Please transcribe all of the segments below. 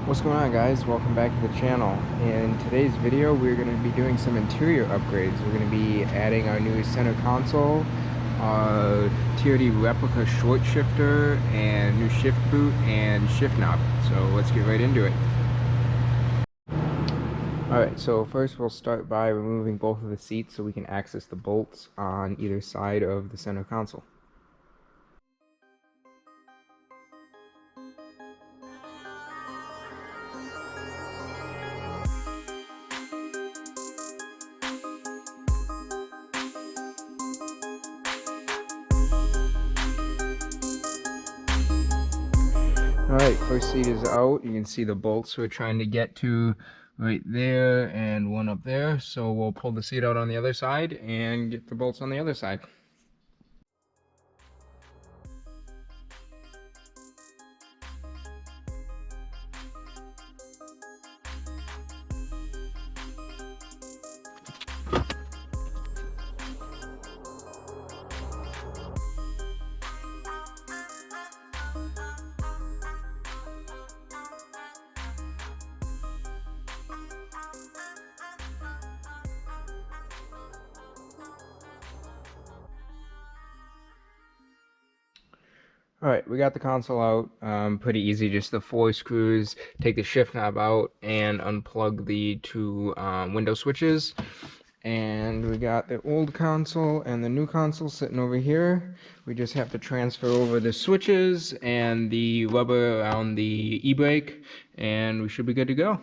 What's going on, guys? Welcome back to the channel. In today's video we're going to be doing some interior upgrades. We're going to be adding our new center console, TRD replica short shifter, and new shift boot and shift knob. So let's get right into it. Alright, so first we'll start by removing both of the seats so we can access the bolts on either side of the center console. Alright, first seat is out. You can see the bolts we're trying to get to right there and one up there. So we'll pull the seat out on the other side and get the bolts on the other side. Alright, we got the console out. Pretty easy, just the 4 screws. Take the shift knob out and unplug the two window switches. And we got the old console and the new console sitting over here. We just have to transfer over the switches and the rubber around the e-brake, and we should be good to go.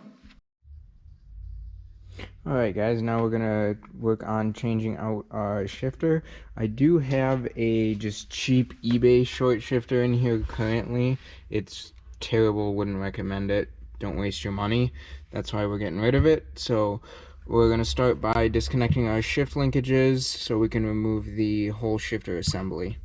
Alright guys, now we're gonna work on changing out our shifter. I do have a just cheap eBay short shifter in here currently. It's terrible, wouldn't recommend it. Don't waste your money. That's why we're getting rid of it. So we're gonna start by disconnecting our shift linkages so we can remove the whole shifter assembly.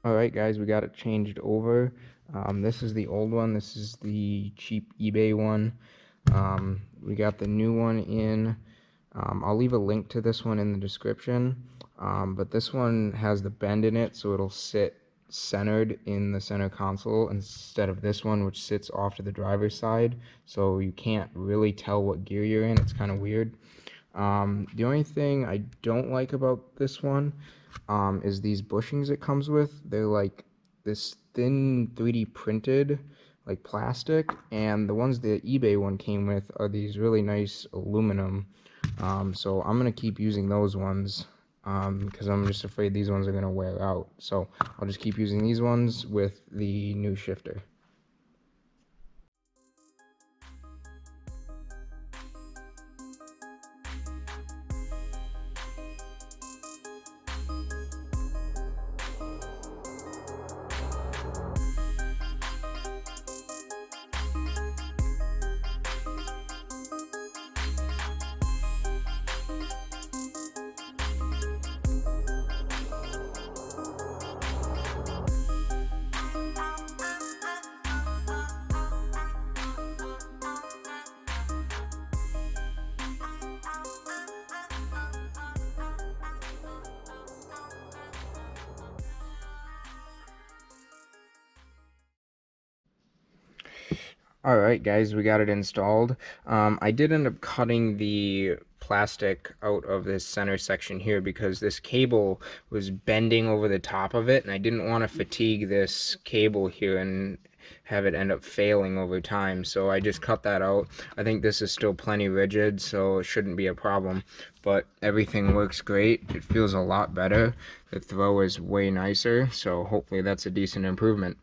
Alright guys, we got it changed over. This is the old one. This is the cheap eBay one. We got the new one in. I'll leave a link to this one in the description. But this one has the bend in it, so it'll sit centered in the center console instead of this one, which sits off to the driver's side. So you can't really tell what gear you're in. It's kind of weird. The only thing I don't like about this one is these bushings it comes with. They're like this thin 3D printed like plastic, and the ones the eBay one came with are these really nice aluminum. So I'm gonna keep using those ones because I'm just afraid these ones are gonna wear out. So I'll just keep using these ones with the new shifter. Alright guys, we got it installed. I did end up cutting the plastic out of this center section here because this cable was bending over the top of it, and I didn't want to fatigue this cable here and have it end up failing over time, so I just cut that out. I think this is still plenty rigid, so it shouldn't be a problem, but everything works great. It feels a lot better. The throw is way nicer, so hopefully that's a decent improvement.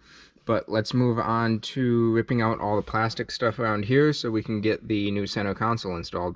But let's move on to ripping out all the plastic stuff around here so we can get the new center console installed.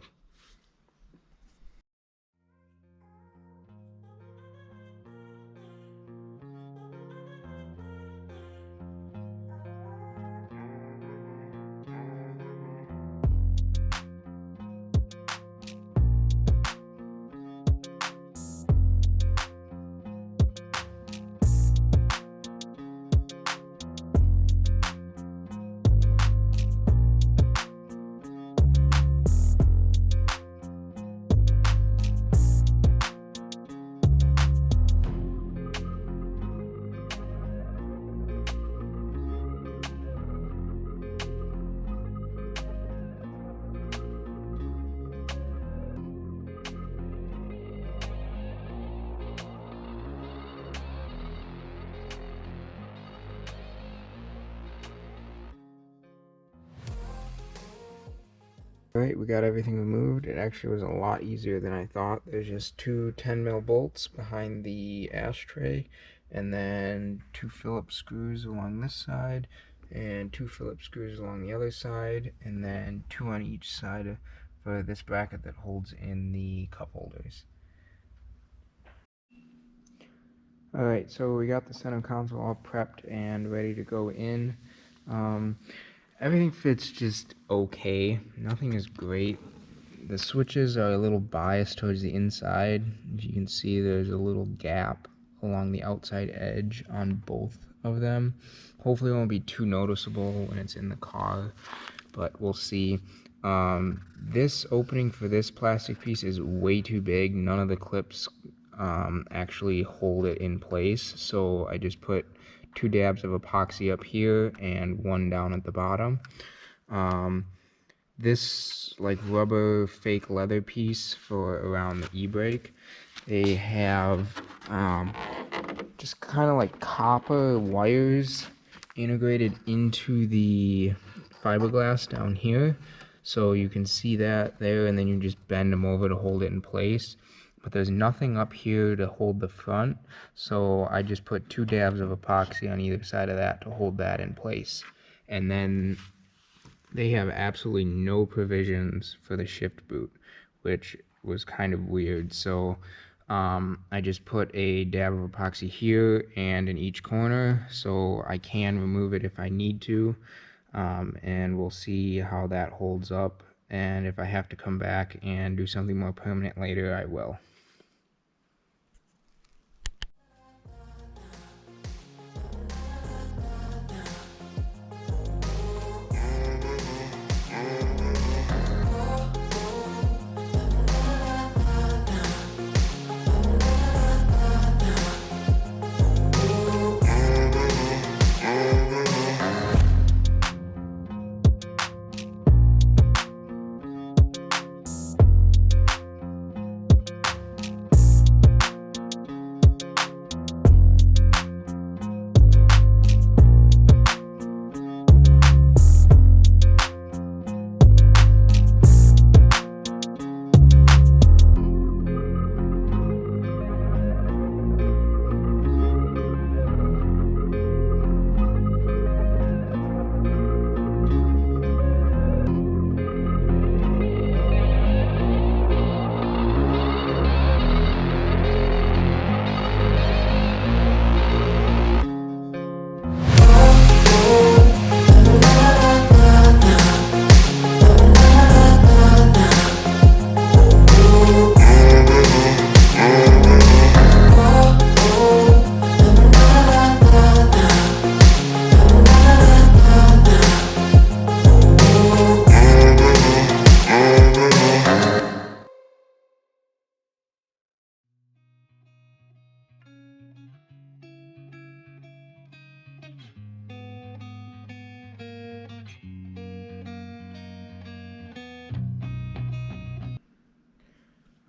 Alright, we got everything removed. It actually was a lot easier than I thought. There's just two 10mm bolts behind the ashtray, and then two Phillips screws along this side, and two Phillips screws along the other side, and then two on each side for this bracket that holds in the cup holders. Alright, so we got the center console all prepped and ready to go in. Everything fits just okay. Nothing is great. The switches are a little biased towards the inside. As you can see, there's a little gap along the outside edge on both of them. Hopefully it won't be too noticeable when it's in the car, but we'll see. This opening for this plastic piece is way too big. None of the clips actually hold it in place, so I just put 2 dabs of epoxy up here and 1 down at the bottom. This like rubber fake leather piece for around the e-brake, they have just kind of like copper wires integrated into the fiberglass down here, so you can see that there, and then you just bend them over to hold it in place. But there's nothing up here to hold the front, so I just put 2 dabs of epoxy on either side of that to hold that in place. And then they have absolutely no provisions for the shift boot, which was kind of weird. So I just put a dab of epoxy here and in each corner, so I can remove it if I need to, and we'll see how that holds up. And if I have to come back and do something more permanent later, I will.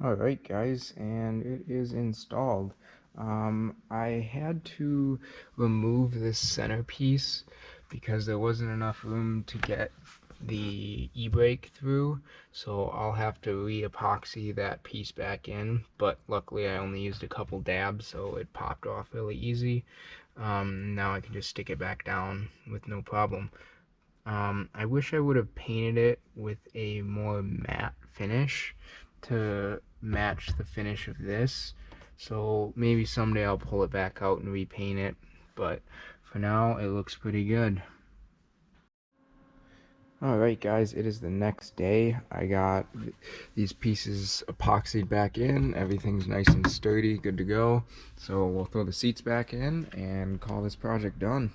Alright guys, and it is installed. I had to remove this centerpiece because there wasn't enough room to get the e-brake through, so I'll have to re-epoxy that piece back in, but luckily I only used a couple dabs, so it popped off really easy. Now I can just stick it back down with no problem. I wish I would have painted it with a more matte finish to match the finish of this. So maybe someday I'll pull it back out and repaint it, but for now it looks pretty good. Alright guys, it is the next day. I got these pieces epoxied back in. Everything's nice and sturdy, good to go. So we'll throw the seats back in and call this project done.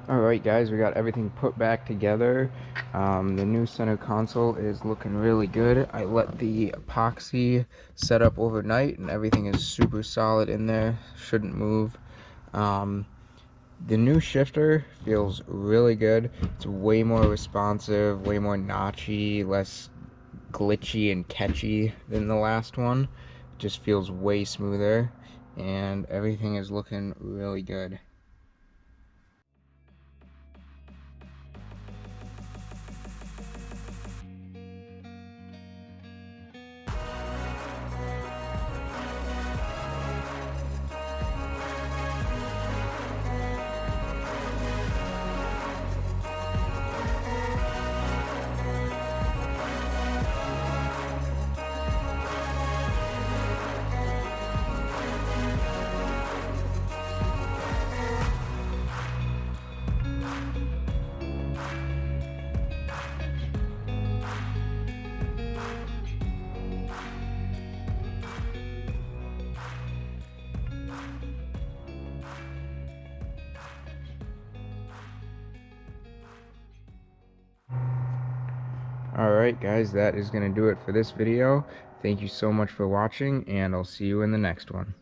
Alright guys, we got everything put back together. The new center console is looking really good. I let the epoxy set up overnight and everything is super solid in there, shouldn't move. The new shifter feels really good. It's way more responsive, way more notchy, less glitchy and catchy than the last one. It just feels way smoother and everything is looking really good. Alright guys, that is going to do it for this video. Thank you so much for watching, and I'll see you in the next one.